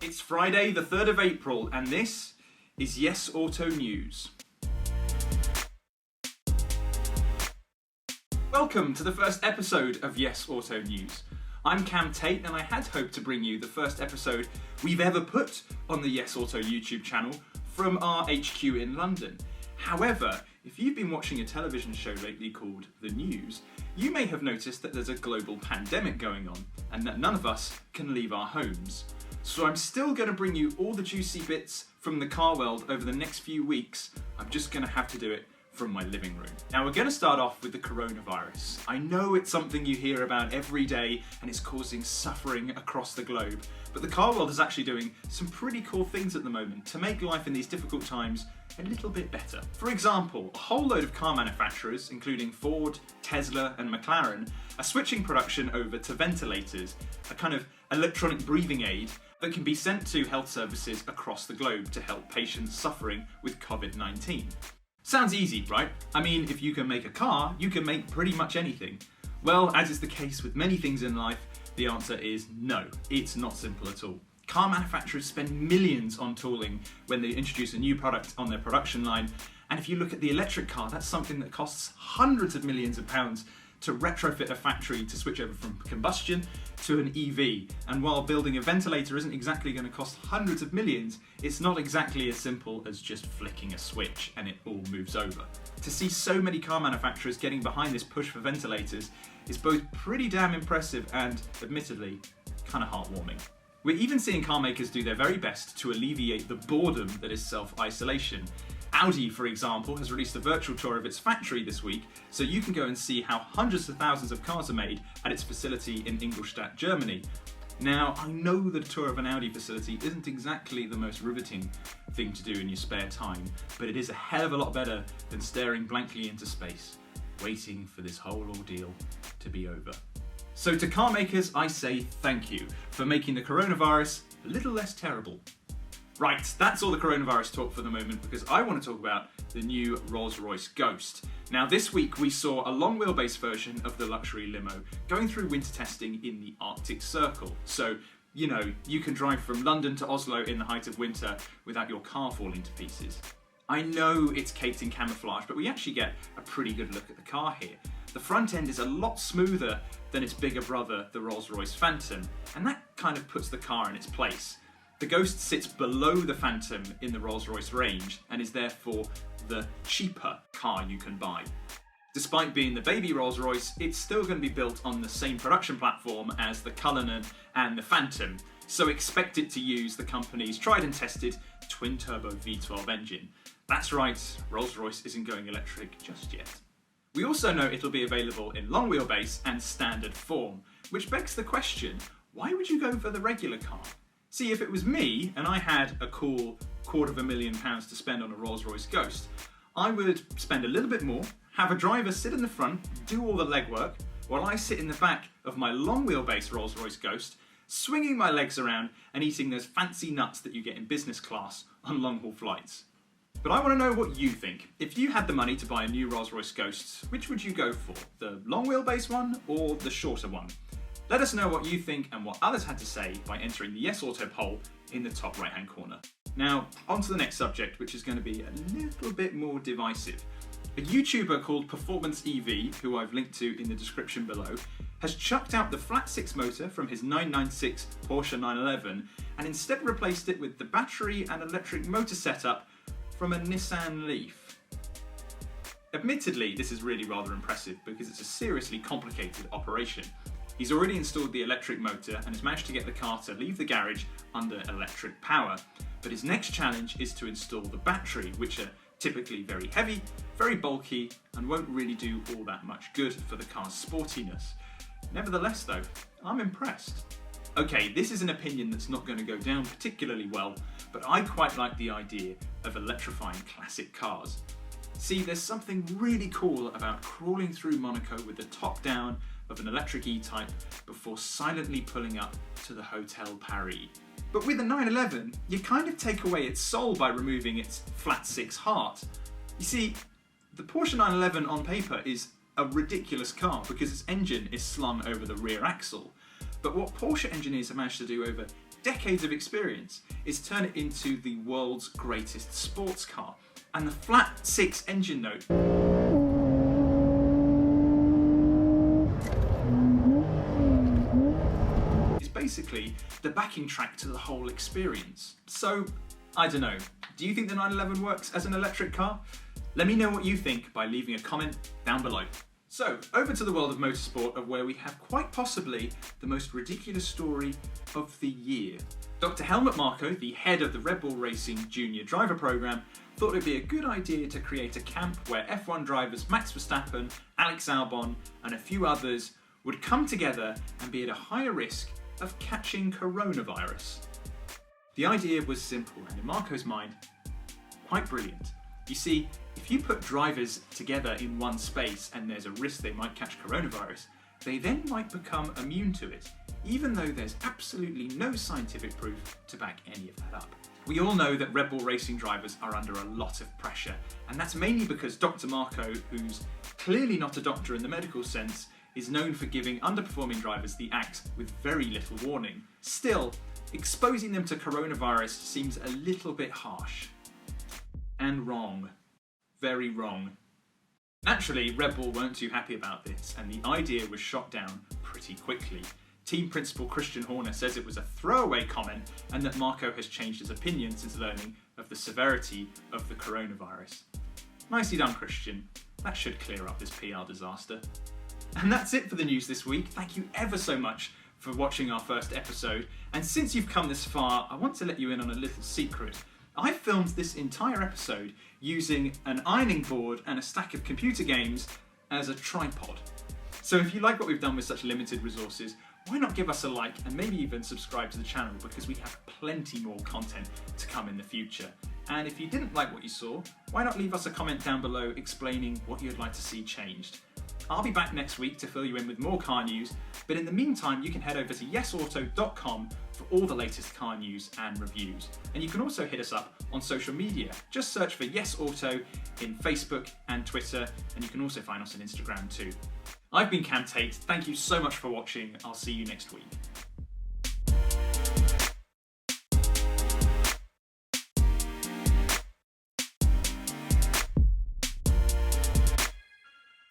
It's Friday the 3rd of April and this is YesAuto News. Welcome to the first episode of YesAuto News. I'm Cam Tate and I had hoped to bring you the first episode we've ever put on the YesAuto YouTube channel from our HQ in London. However, if you've been watching a television show lately called The News, you may have noticed that there's a global pandemic going on and that none of us can leave our homes. So I'm still going to bring you all the juicy bits from the car world over the next few weeks. I'm just going to have to do it from my living room. Now we're going to start off with the coronavirus. I know it's something you hear about every day and it's causing suffering across the globe, but the car world is actually doing some pretty cool things at the moment to make life in these difficult times a little bit better. For example, a whole load of car manufacturers, including Ford, Tesla and McLaren, are switching production over to ventilators, a kind of electronic breathing aid that can be sent to health services across the globe to help patients suffering with COVID-19. Sounds easy, right? I mean, if you can make a car, you can make pretty much anything. Well, as is the case with many things in life, the answer is no, it's not simple at all. Car manufacturers spend millions on tooling when they introduce a new product on their production line, and if you look at the electric car, that's something that costs hundreds of millions of pounds to retrofit a factory to switch over from combustion to an EV. And while building a ventilator isn't exactly going to cost hundreds of millions, it's not exactly as simple as just flicking a switch and it all moves over. To see so many car manufacturers getting behind this push for ventilators is both pretty damn impressive and, admittedly, kind of heartwarming. We're even seeing car makers do their very best to alleviate the boredom that is self-isolation. Audi, for example, has released a virtual tour of its factory this week, so you can go and see how hundreds of thousands of cars are made at its facility in Ingolstadt, Germany. Now, I know that a tour of an Audi facility isn't exactly the most riveting thing to do in your spare time, but it is a hell of a lot better than staring blankly into space, waiting for this whole ordeal to be over. So to car makers, I say thank you for making the coronavirus a little less terrible. Right, that's all the coronavirus talk for the moment because I want to talk about the new Rolls-Royce Ghost. Now this week we saw a long wheelbase version of the luxury limo going through winter testing in the Arctic Circle. So, you know, you can drive from London to Oslo in the height of winter without your car falling to pieces. I know it's caked in camouflage, but we actually get a pretty good look at the car here. The front end is a lot smoother than its bigger brother, the Rolls-Royce Phantom, and that kind of puts the car in its place. The Ghost sits below the Phantom in the Rolls-Royce range and is therefore the cheaper car you can buy. Despite being the baby Rolls-Royce, it's still going to be built on the same production platform as the Cullinan and the Phantom, so expect it to use the company's tried and tested twin-turbo V12 engine. That's right, Rolls-Royce isn't going electric just yet. We also know it'll be available in long wheelbase and standard form, which begs the question, why would you go for the regular car? See, if it was me and I had a cool £250,000 to spend on a Rolls-Royce Ghost, I would spend a little bit more, have a driver sit in the front, do all the legwork, while I sit in the back of my long wheelbase Rolls-Royce Ghost, swinging my legs around and eating those fancy nuts that you get in business class on long-haul flights. But I want to know what you think. If you had the money to buy a new Rolls-Royce Ghost, which would you go for? The long wheelbase one or the shorter one? Let us know what you think and what others had to say by entering the YesAuto poll in the top right hand corner. Now, on to the next subject, which is going to be a little bit more divisive. A YouTuber called Performance EV, who I've linked to in the description below, has chucked out the flat 6 motor from his 996 Porsche 911 and instead replaced it with the battery and electric motor setup from a Nissan Leaf. Admittedly, this is really rather impressive because it's a seriously complicated operation. He's already installed the electric motor and has managed to get the car to leave the garage under electric power. But his next challenge is to install the battery, which are typically very heavy, very bulky, and won't really do all that much good for the car's sportiness. Nevertheless though, I'm impressed. Okay, this is an opinion that's not going to go down particularly well, but I quite like the idea of electrifying classic cars. See, there's something really cool about crawling through Monaco with the top down of an electric E-Type before silently pulling up to the Hotel Paris. But with a 911, you kind of take away its soul by removing its flat 6 heart. You see, the Porsche 911 on paper is a ridiculous car because its engine is slung over the rear axle. But what Porsche engineers have managed to do over decades of experience is turn it into the world's greatest sports car. And the flat 6 engine note is basically the backing track to the whole experience. So, I don't know, do you think the 911 works as an electric car? Let me know what you think by leaving a comment down below. So, over to the world of motorsport, of where we have quite possibly the most ridiculous story of the year. Dr Helmut Marko, the head of the Red Bull Racing Junior Driver Programme, thought it'd be a good idea to create a camp where F1 drivers Max Verstappen, Alex Albon and a few others would come together and be at a higher risk of catching coronavirus. The idea was simple and in Marko's mind, quite brilliant. You see, if you put drivers together in one space and there's a risk they might catch coronavirus, they then might become immune to it, even though there's absolutely no scientific proof to back any of that up. We all know that Red Bull racing drivers are under a lot of pressure, and that's mainly because Dr Marko, who's clearly not a doctor in the medical sense, is known for giving underperforming drivers the axe with very little warning. Still, exposing them to coronavirus seems a little bit harsh. And wrong. Very wrong. Naturally, Red Bull weren't too happy about this, and the idea was shot down pretty quickly. Team principal Christian Horner says it was a throwaway comment and that Marko has changed his opinion since learning of the severity of the coronavirus. Nicely done, Christian. That should clear up this PR disaster. And that's it for the news this week. Thank you ever so much for watching our first episode. And since you've come this far, I want to let you in on a little secret. I filmed this entire episode using an ironing board and a stack of computer games as a tripod. So if you like what we've done with such limited resources, why not give us a like and maybe even subscribe to the channel, because we have plenty more content to come in the future. And if you didn't like what you saw, why not leave us a comment down below explaining what you'd like to see changed. I'll be back next week to fill you in with more car news, but in the meantime you can head over to YesAuto.com for all the latest car news and reviews. And you can also hit us up on social media. Just search for YesAuto in Facebook and Twitter, and you can also find us on Instagram too. I've been Cam Tate, thank you so much for watching, I'll see you next week.